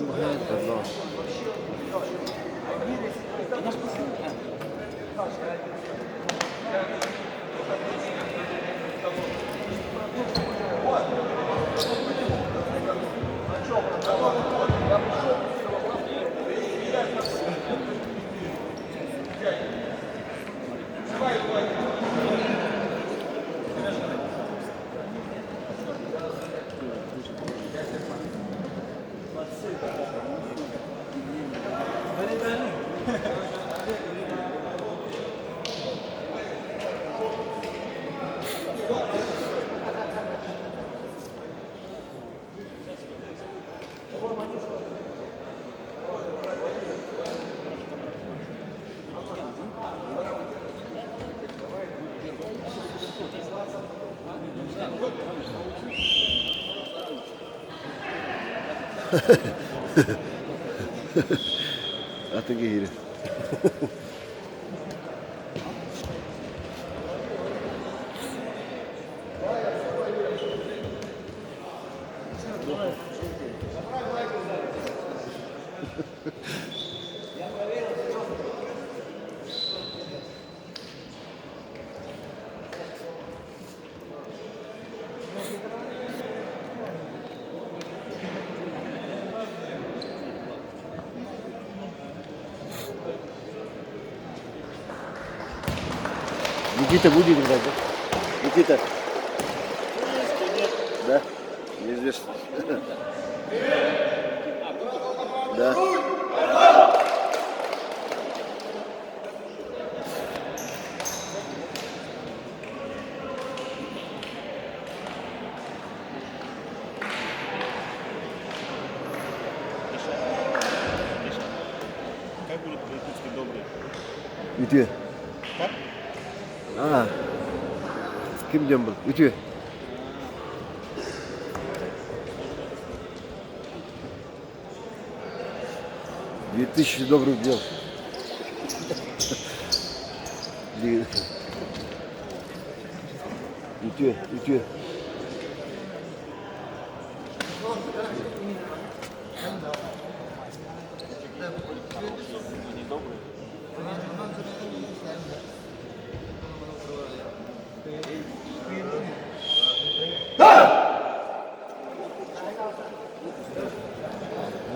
Багато, да. А ти гірі. Никита будет играть, да? Никита. Да? Неизвестно. Да. Как будет по-якутски добрый? Ütü. Как? Aa. Kim diyorum bu? Ütü. $2000 добрых дел. Ütü, ütü.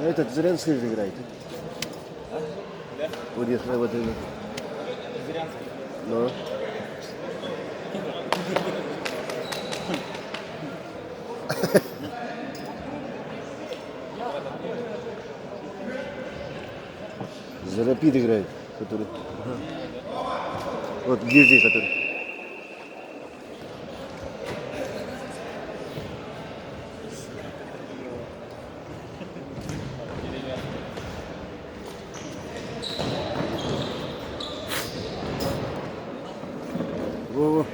Этот Зеленский же играет. Вот если вот это. Ну. Зарапид играет, который. Вот Гирди, который. Во-во.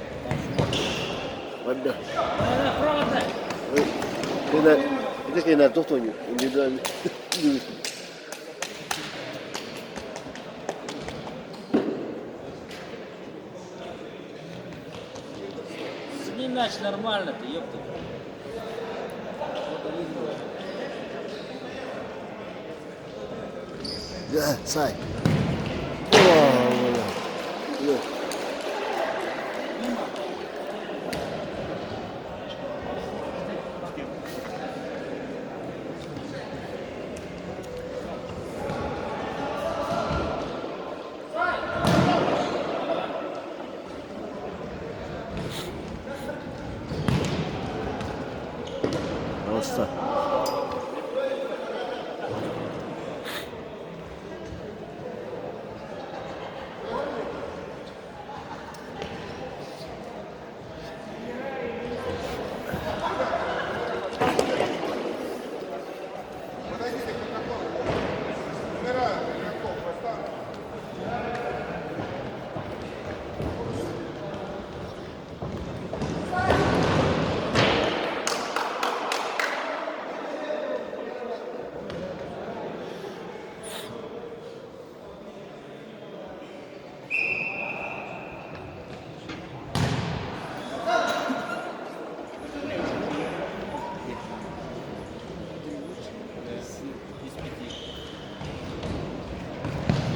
Ладно. Это какая на тофтоне, индивидуально. Не мяч нормально, ты ёпта. Да, Сай. О, Пожалуйста.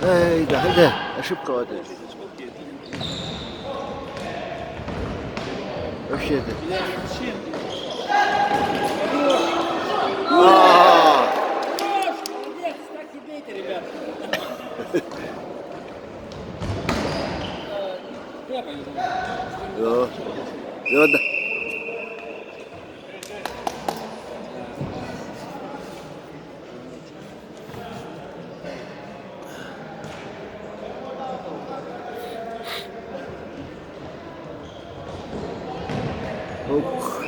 Эй, да, да, ошибка вот эта. Вообще это. А, Молодец, так и бейте, ребята. Я пойду. Yo, yo da. Ух.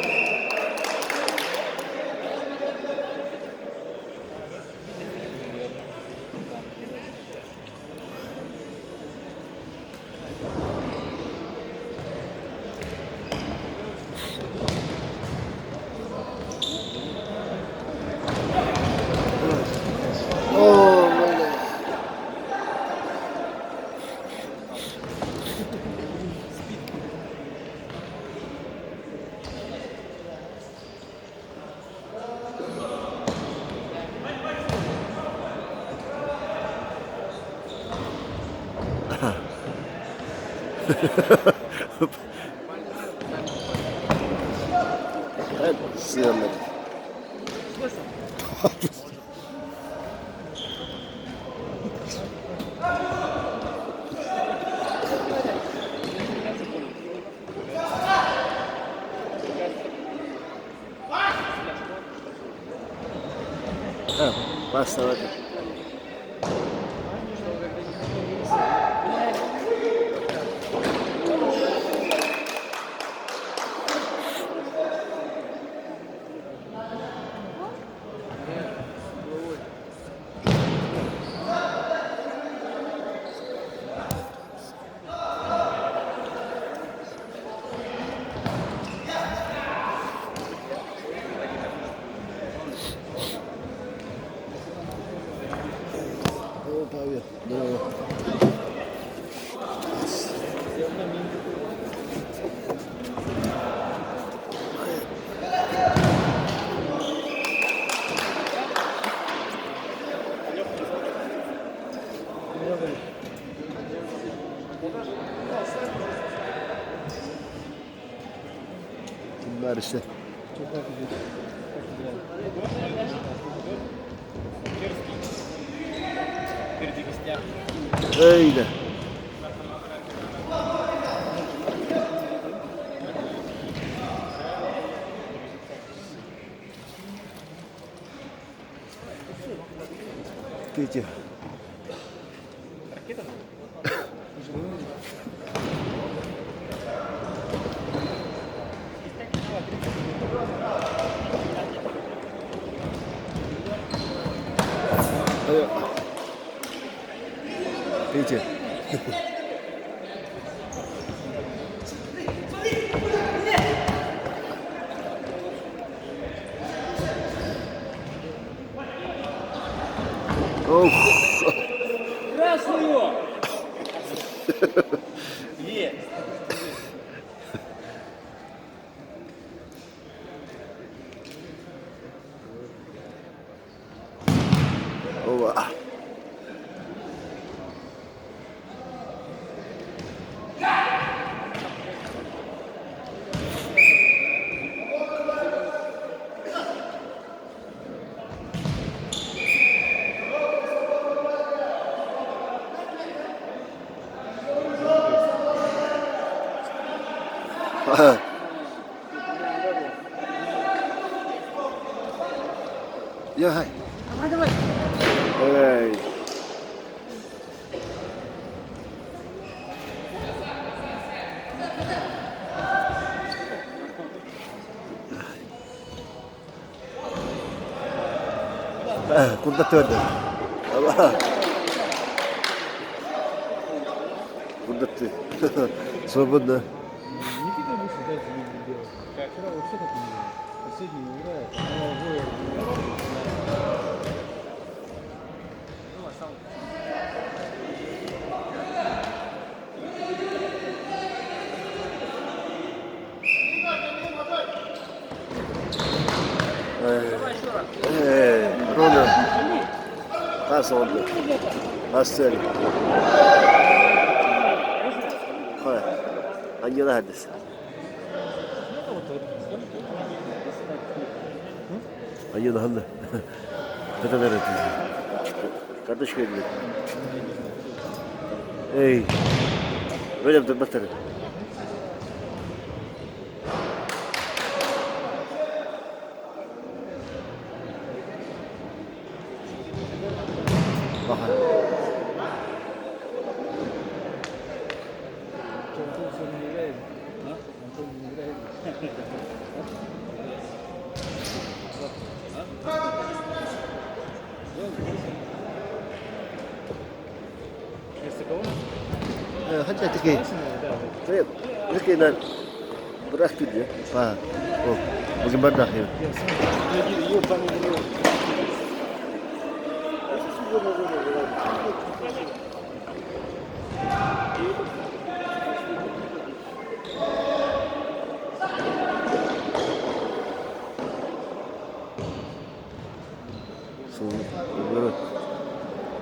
О, бля. Это сильно. Basta, вот. Опа, вверх. Здорово. Bunlar işte. Öyle. Петя. Петя. Ох. Красную! Есть! Ова. Я хай. Давай, давай! Эй. Куда твердо? Куда ты? Свободно. Никита вышел, дальше не делал. Вчера вообще так не было. Последний не играет. Она Давай еще раз. Ронald. Nasıl oldu? Nasıl öyle? Hayır. Hangi da hadis? Hangi da hangi? Ne kadar ötüyor? Kardeş geldi. Ey. Böyle bir durmak tabii. Bakın. Hadi tıkayı. Saya mungkin berakhir dia. Pak. Oh, bagaimana akhir?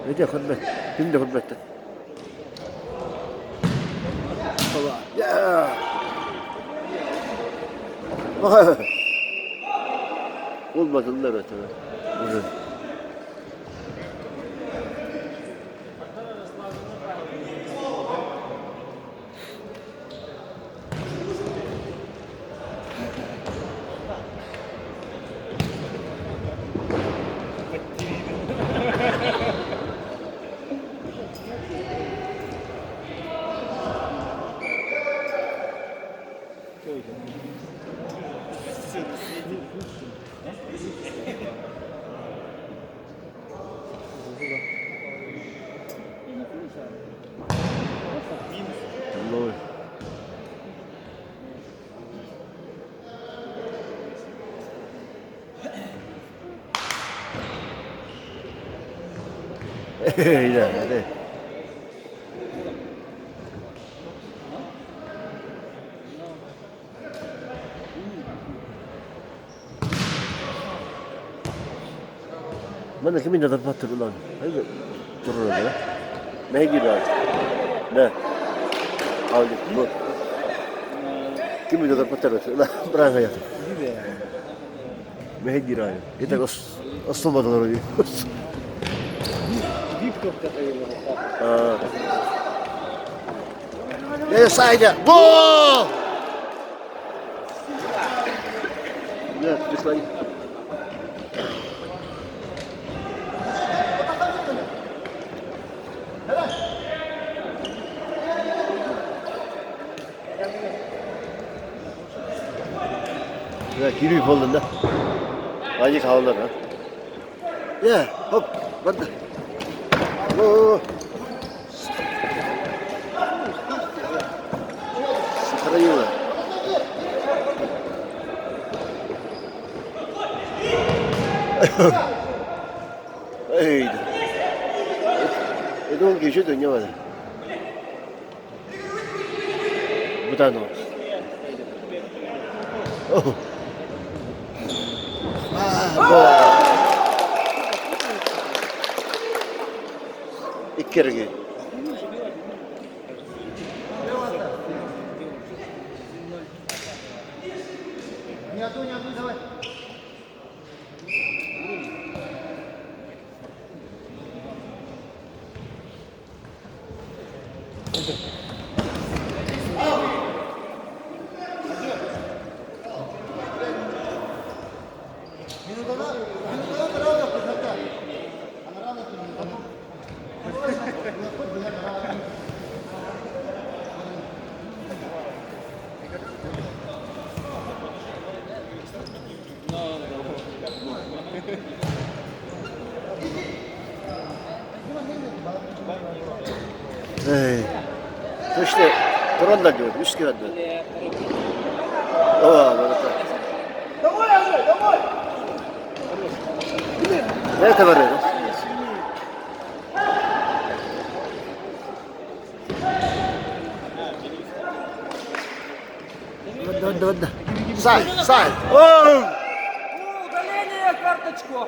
Ini dia khutbah. Ini dia khutbah. Ya. Olmadılar ötene. Burada. Lord. Iya, ada. Mana kami dah dapat turun. Ayo turun aja. Megi dah. Dah. Aldık bu. Kim dah dapat turun. Lah, berang aja. Megi dah. Kita asal badan lagi. Ya saja. Gol! Ya, terus lagi. Ya giriyor kolunda. Acık havalar ha. Ya hop bak. Oo. Sıkırıyorlar. Eydi. Edon geçiyor dönüyor. Bu da ne oldu? Oh. İki kere gel. İşte Turan'da diyor, Üsküdar'da. Nerede var öyle? Вон. Сай. Удаление карточку.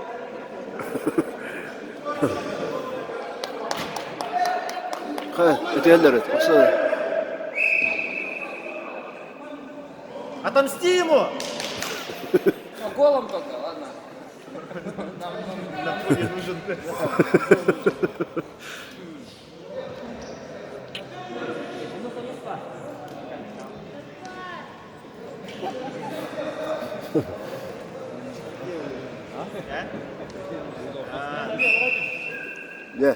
Öteyenler et. Baksana. Отомсти ему! Ну, голом только, ладно. На фоне нужен. Ne?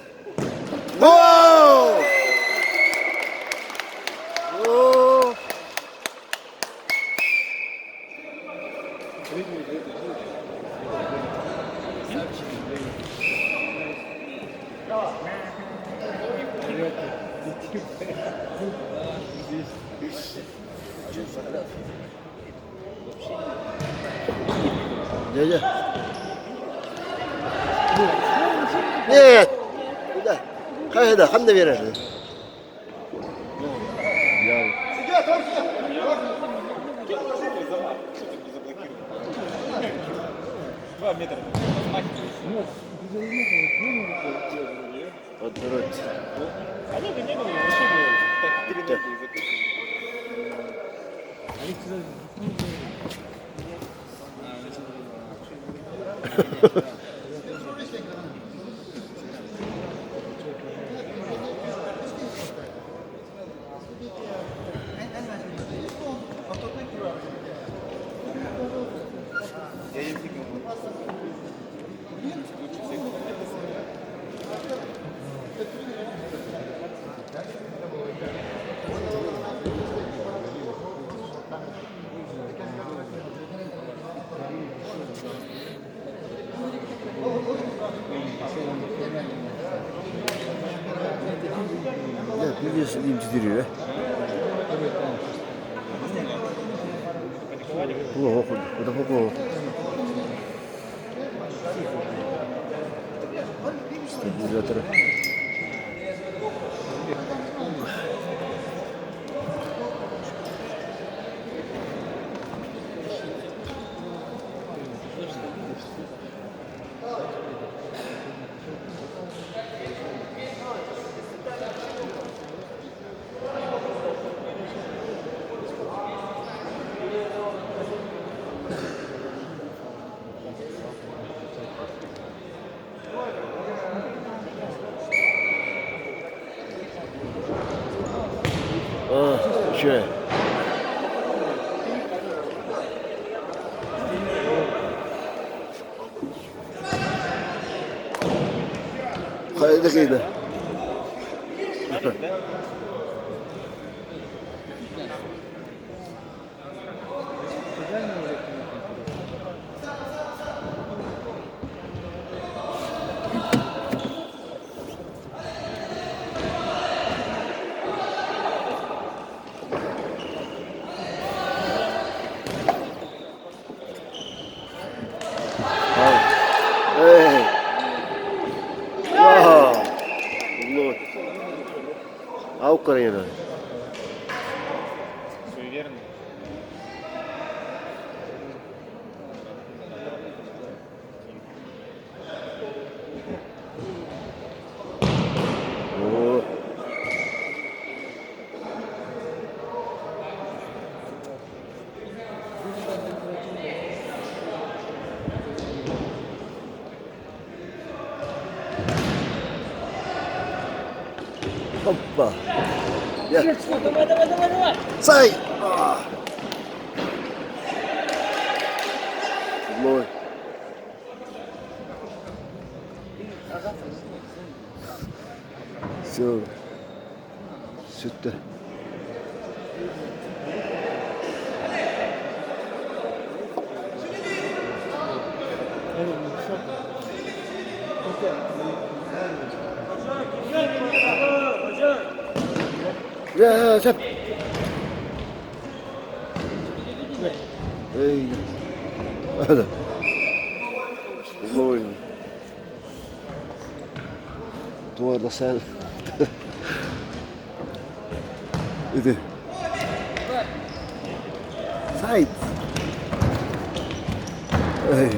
Gol! Gol! Дядя. Нет. Куда? Кайда, ханда береді. Два метра. Отбирать. А нет, не было, вообще было. Так, передачи закрыты. Я не фигу. Ya biliyorsun imtidiriyor. Bu da bu. Стабилизаторы. Şöyle. Haydi kıydı. Эй! Вау! Вот. А Украина? Суеверный. О. Опа! Я. Давай. Сай! А. Седьмой. Все. Сюда. Ya, siap. Ey. Ada. Ой. Duvar da sen. İdi. Sait. Ey.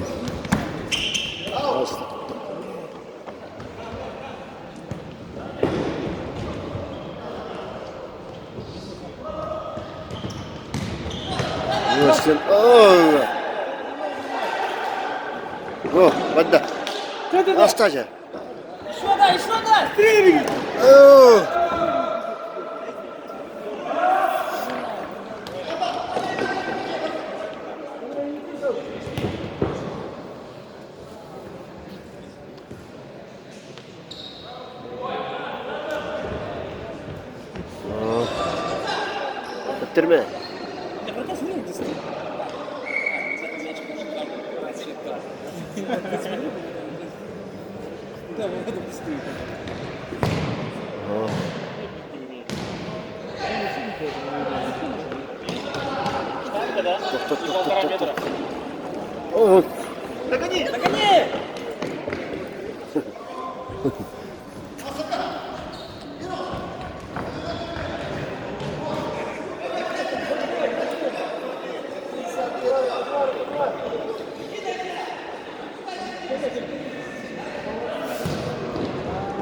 Sebastian. Allah. О, вода. Оставьте. Еще дай, еще дай! О. Bitirme. О, Догони! Догони!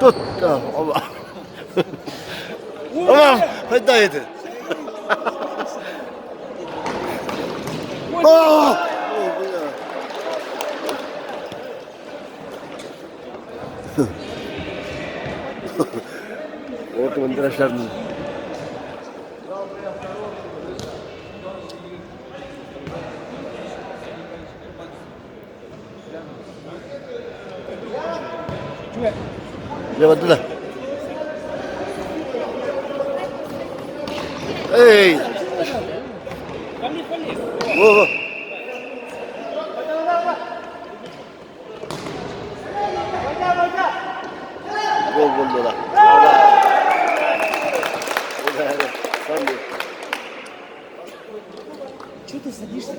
тут. Оба. Оба, отдай это. О! Вот он дрожжарный. Лево туда. Эй! Пали, пали! Во-во! Гол болды da. Че ты садишься?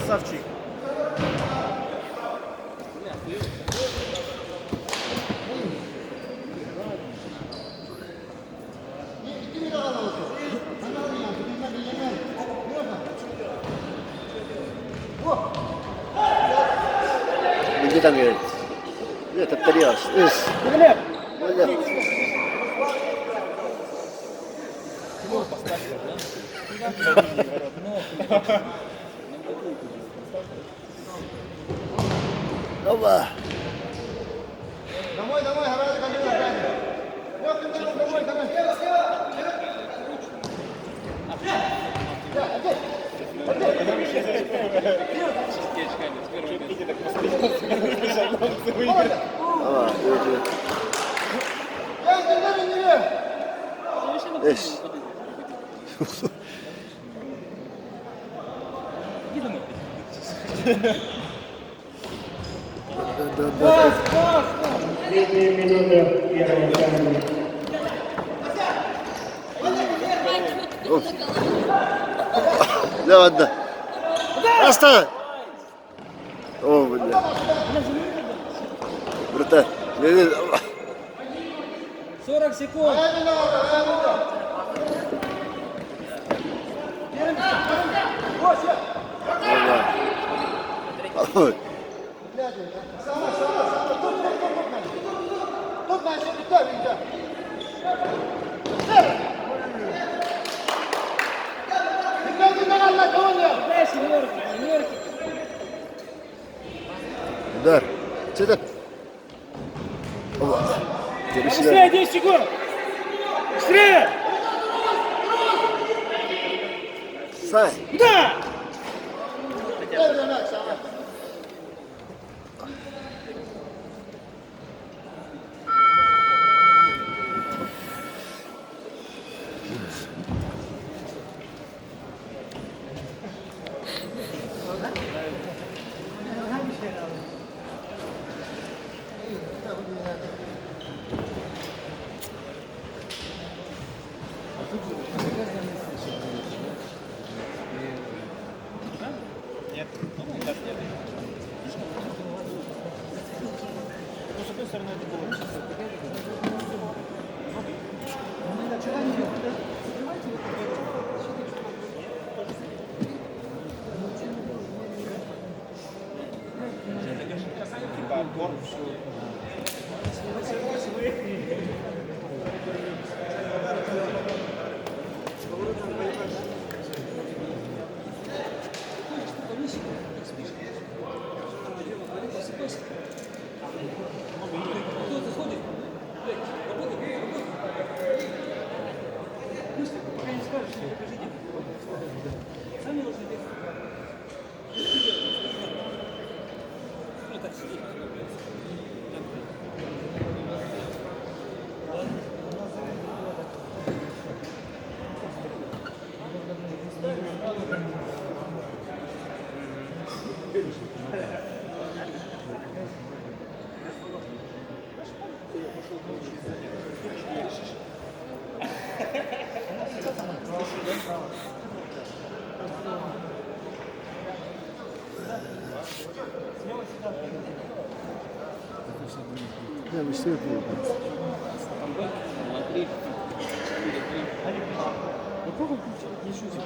Красавчик. Где там говорит? Нет, это Тариас. Глеб! Опа! Домой, домой, гораздо как домой, домой. Aa, evet. Eş. Ne oldu? Hasta. О, бля. Братан, не. 40 секунд! Ой. Удар. Что-то. Быстрее, 10 секунд! Быстрее! Сай. Да! Нет. Да, вы что это? Камбэк 2-3, 4-3. Попробуй включить, не шутик.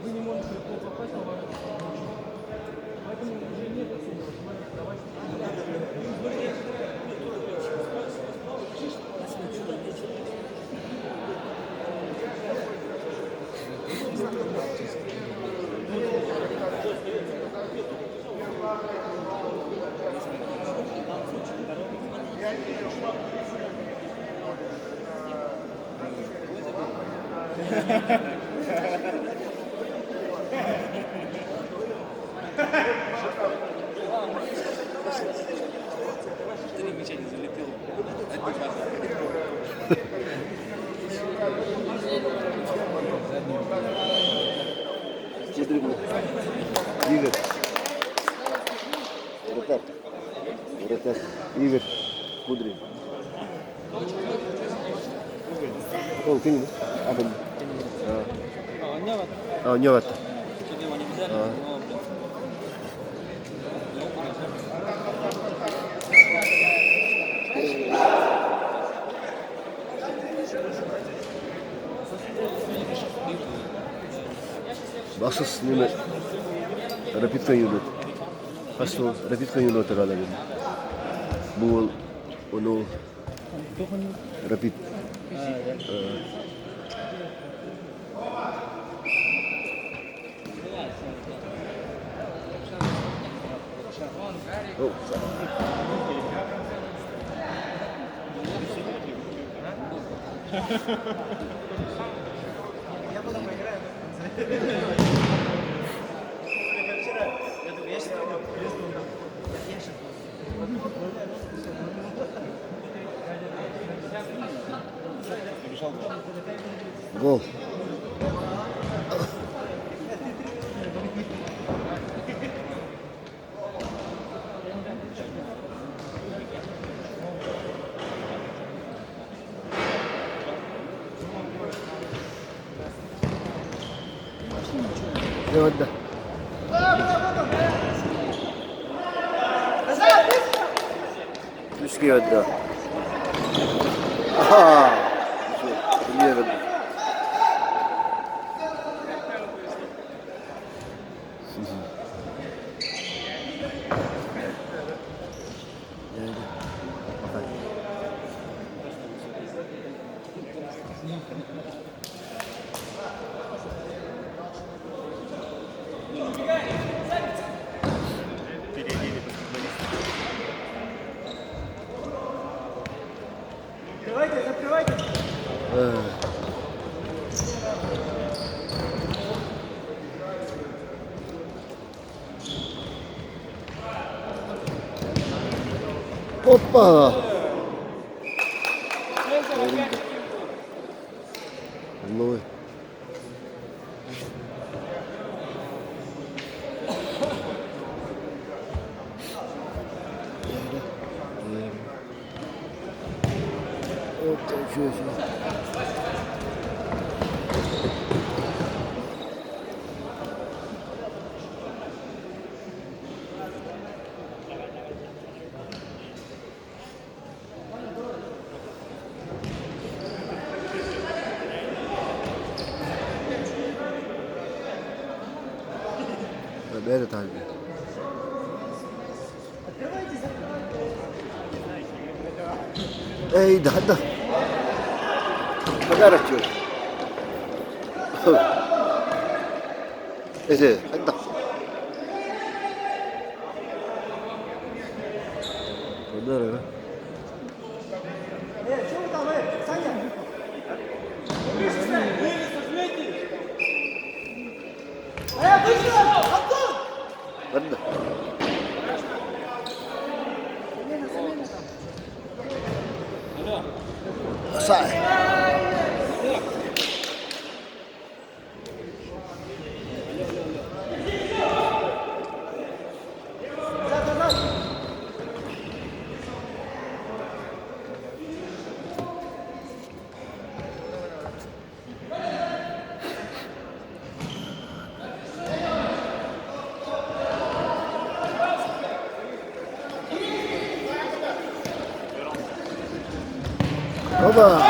Вы не можете попасть на ваш. Поэтому уже нет Три мяча не залетел. Дрибл. Игорь. Вратарь. Вратарь. Игорь. Кудрин. О, кинь. А, у него это. Что-то его не взяли, но, блин. Baksos nime Rapid'den yürüdü. Hasta Rapid'den yürüdü herhalde benim. Bu onu Rapid. Oh. Гол. Evet de. Düşkü yadda. Aha. Bilmiyorum. Закрывайте, закрывайте. Опа! Ну. Вот так. Böyle tabii. Ey daha da. Kadar açıyor. Ese, hadi. Kadar ya. Что вы там, Саня? Вышли! Антон! Видно? Алло. Сай. Опа!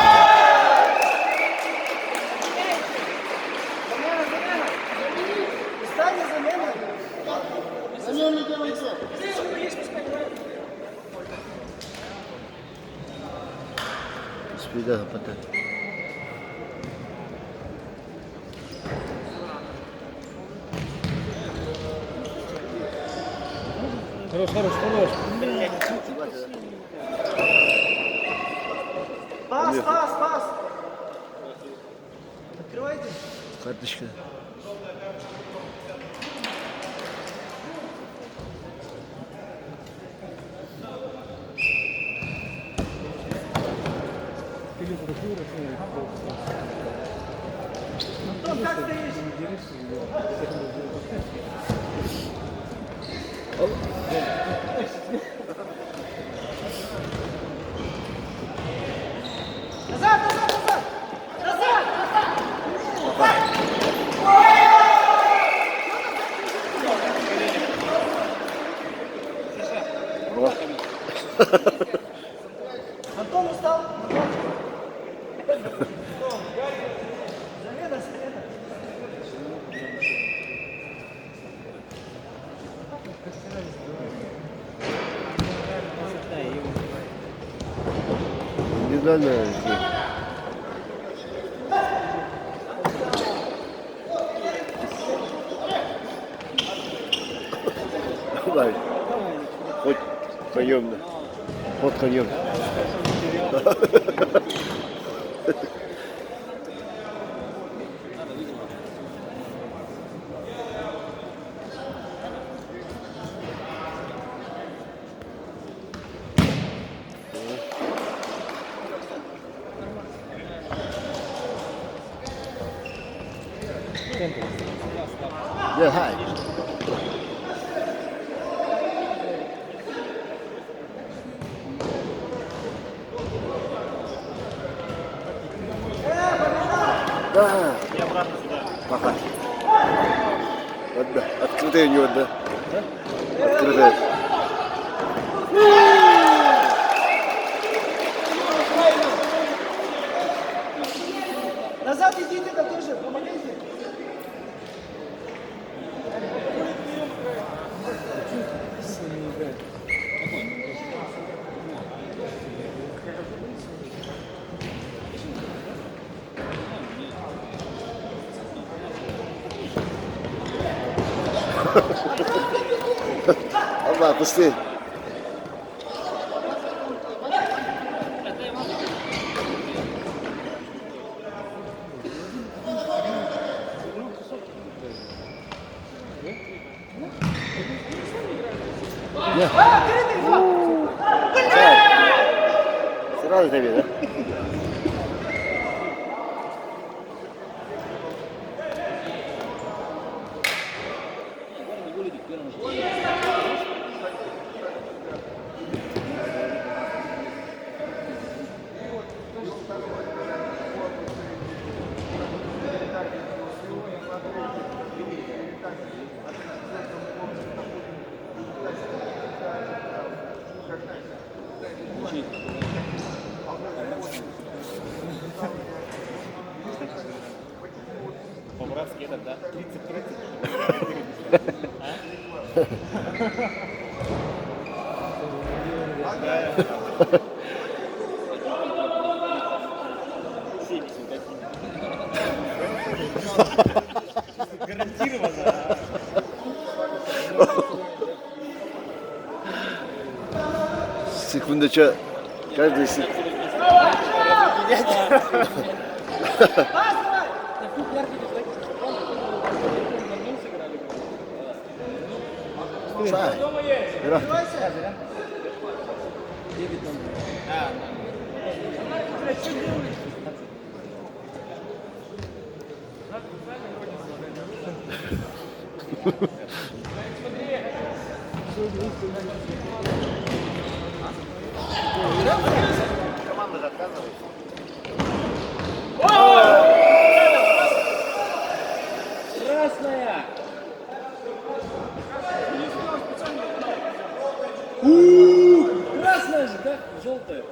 Спида потом. Хорош, хорош, хорош. Пас, пас, пас! Открывайте. Карточка. Филипп Рахюра, Антон, как стоишь? Назад, назад, назад! Назад, назад! Антон устал? Замена, замена. Индивидуально. Давай. Хоть конем. Вот конем. Yeah, hi. Да. И обратно сюда. Пока. Вот да. Открытая у него, да? Открытая. Назад идите, да тоже, помогите. Опа, пусти. Сразу тебе, да? По-братски этот, да? 30-30. Гарантированно. Секундочка. Каждый секунд. Сай. Гра. Красная! Красная же, да? Желтая.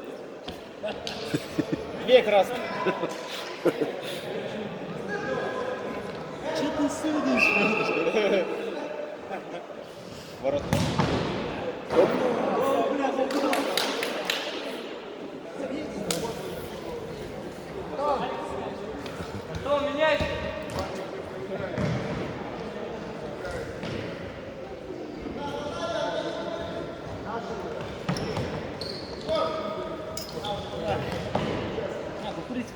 Две красные. Че ты судишь? Ворот. А, кукурицу.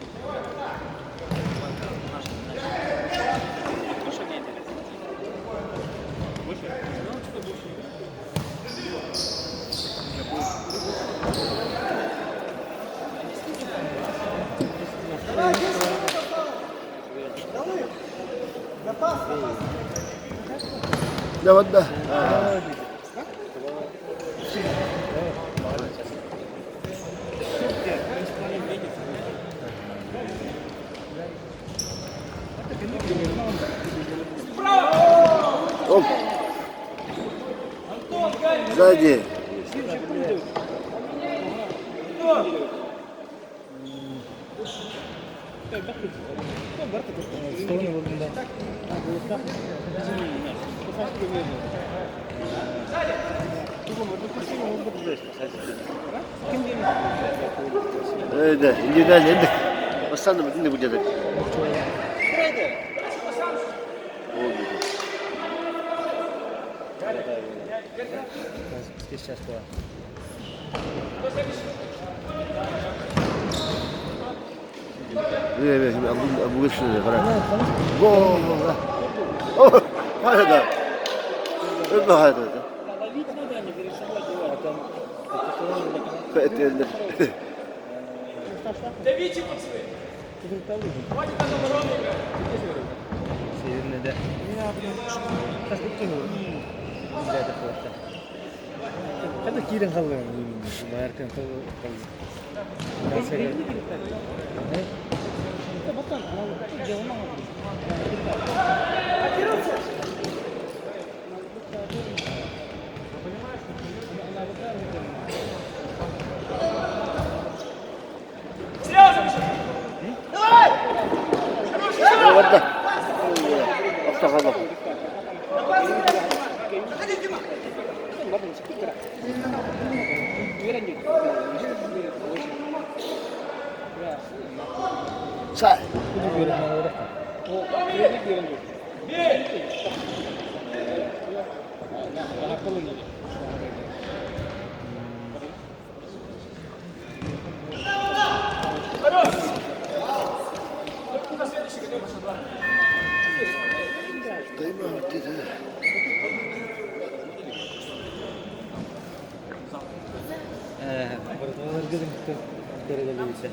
Давай, 10 минут осталось. Далы. На пас, на пас. Да, вот да. Оп. Сзади. Stone vurduğunda. Öyle. İnceden yendik. Basandı mı? Şimdi bu cedek. Сейчас по. Evet, bu geçti. Bırak. Gol. Oh, hayır da. Öyle hayır da. Ловить надо, а не перед собой делать. Там Fethelde. Sevinle de. Tas bitti mi? Güzel de fırlattı. Hadi kirin kaldı. Bayarken kaldı. Ben seni. Ne? Bakın. Canıma Вот да. Автоходом. Сай. Buralar gözüm derede birlikte.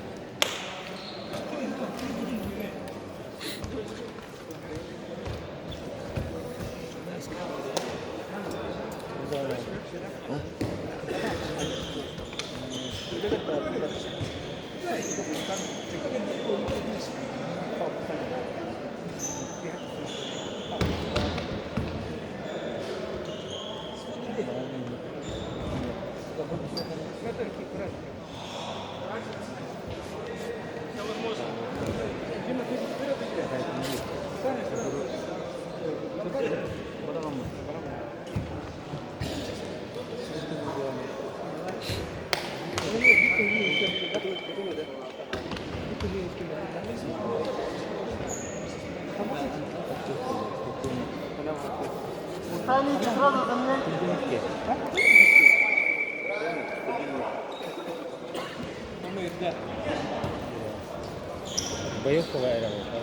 Боевка вайрал, а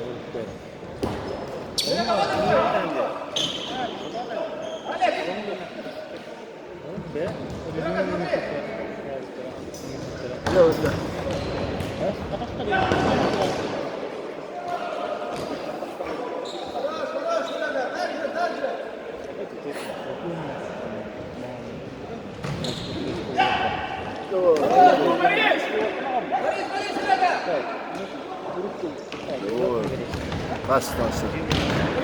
be. Ne oldu? Bastı.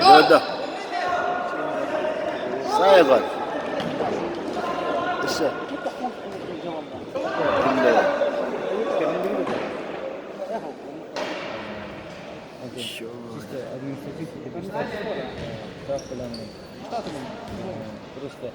Gördü. Sağa gol. İşte. Чисто административный штраф поляны. Просто.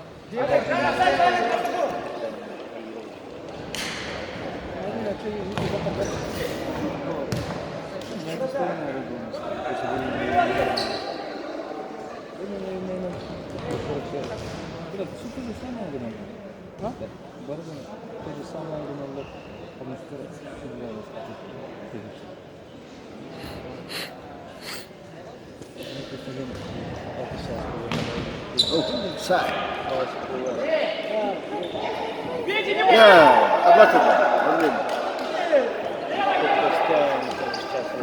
Sağ. Ya, abartma. Anladın.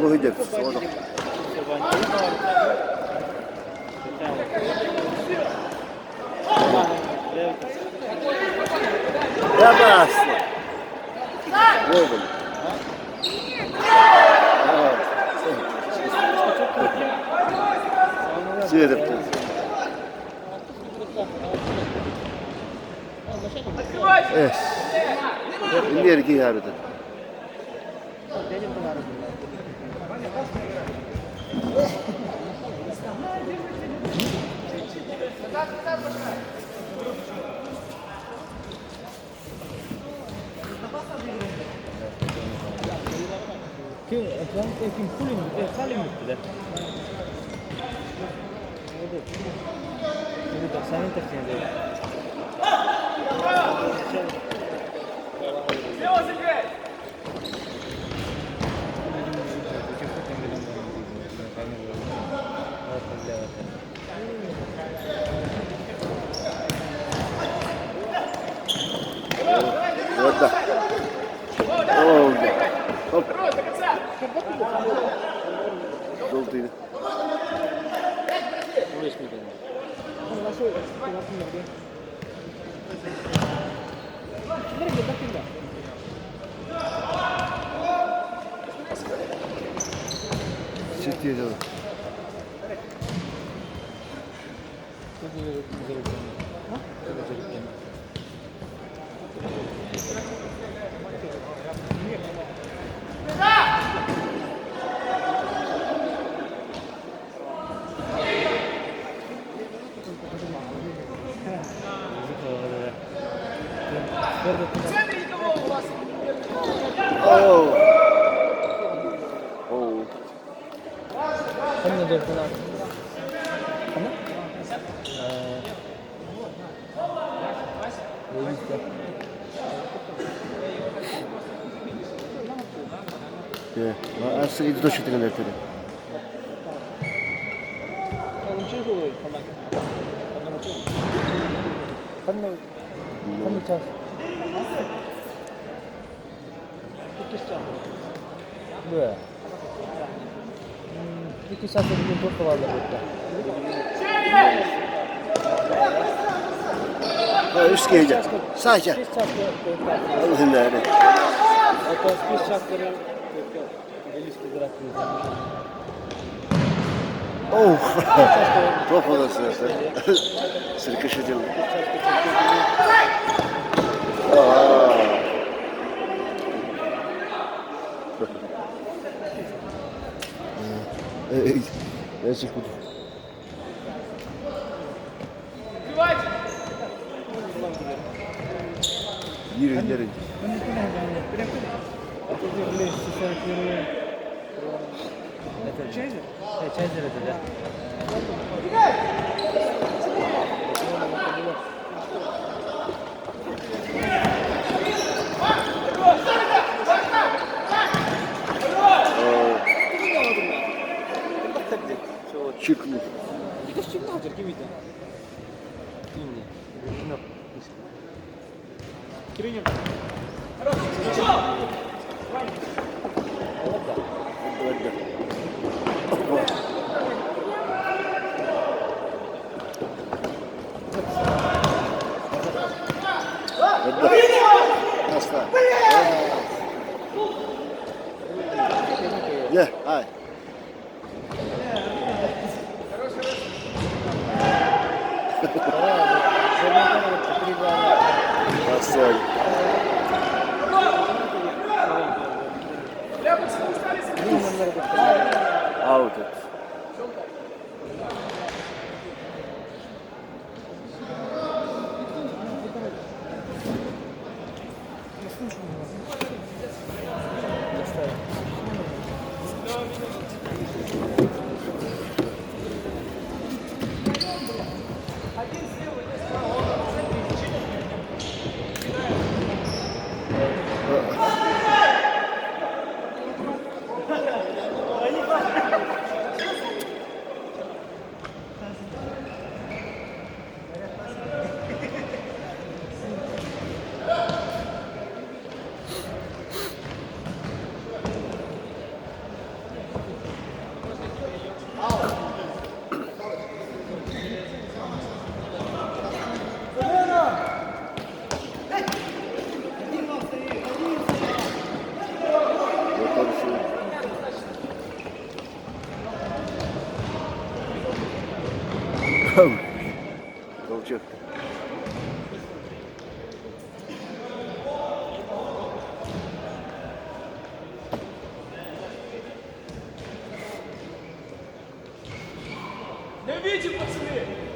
Bu hedef. Sonra. Ya bastı. Ne oldu? Seyredip. Evet. İleri ki yarıda. Kim pulling salim bitti. Bu da senin tercihinde. Orada. Oldu. Hop. Doldu yine. Çektiğe doğru. Oh. Oh. Kamu dah pernah? Kamu? Ya, aslında idi doşu tıkan ertede. Kamu çal. Dua. İki saat bugün çok kovalı burada. Ha, üst gelecek. Sadece. Bir saat Allah'ın değeri. Otobüs bir saatleri gelişti bırakıyoruz. Oh. Top odası. Sırkışacağım. Gerçek bu. Yürüyün. Çıkmış. Тренер. ودى أوبا. ودى أصلا يا هاي أصلا عودة Olacak. Не видим, пацаны!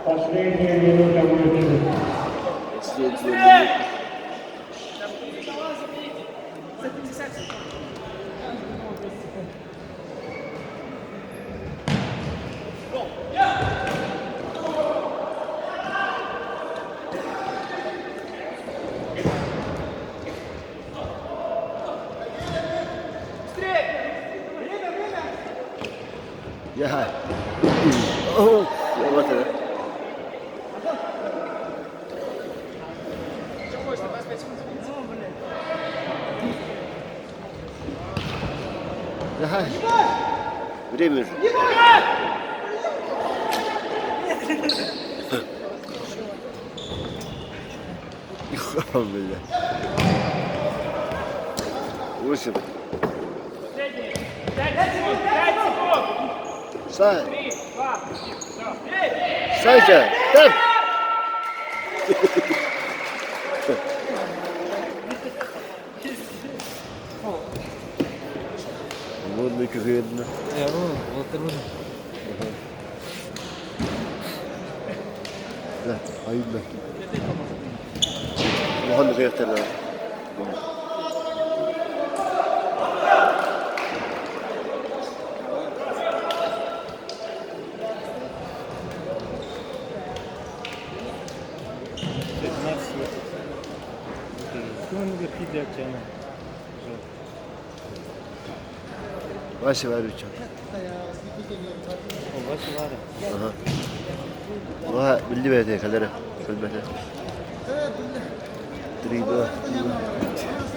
Последняя минута будет. Последняя минута. يا هاي اوه يا وطن يا هاي время же бля 8 Сань! Санька! Там! Водный как видно. Да, а видно. Вон غير ترى. Вася Варюча. Aha. Vah, bildi be kadere. Kulbete. Tribe.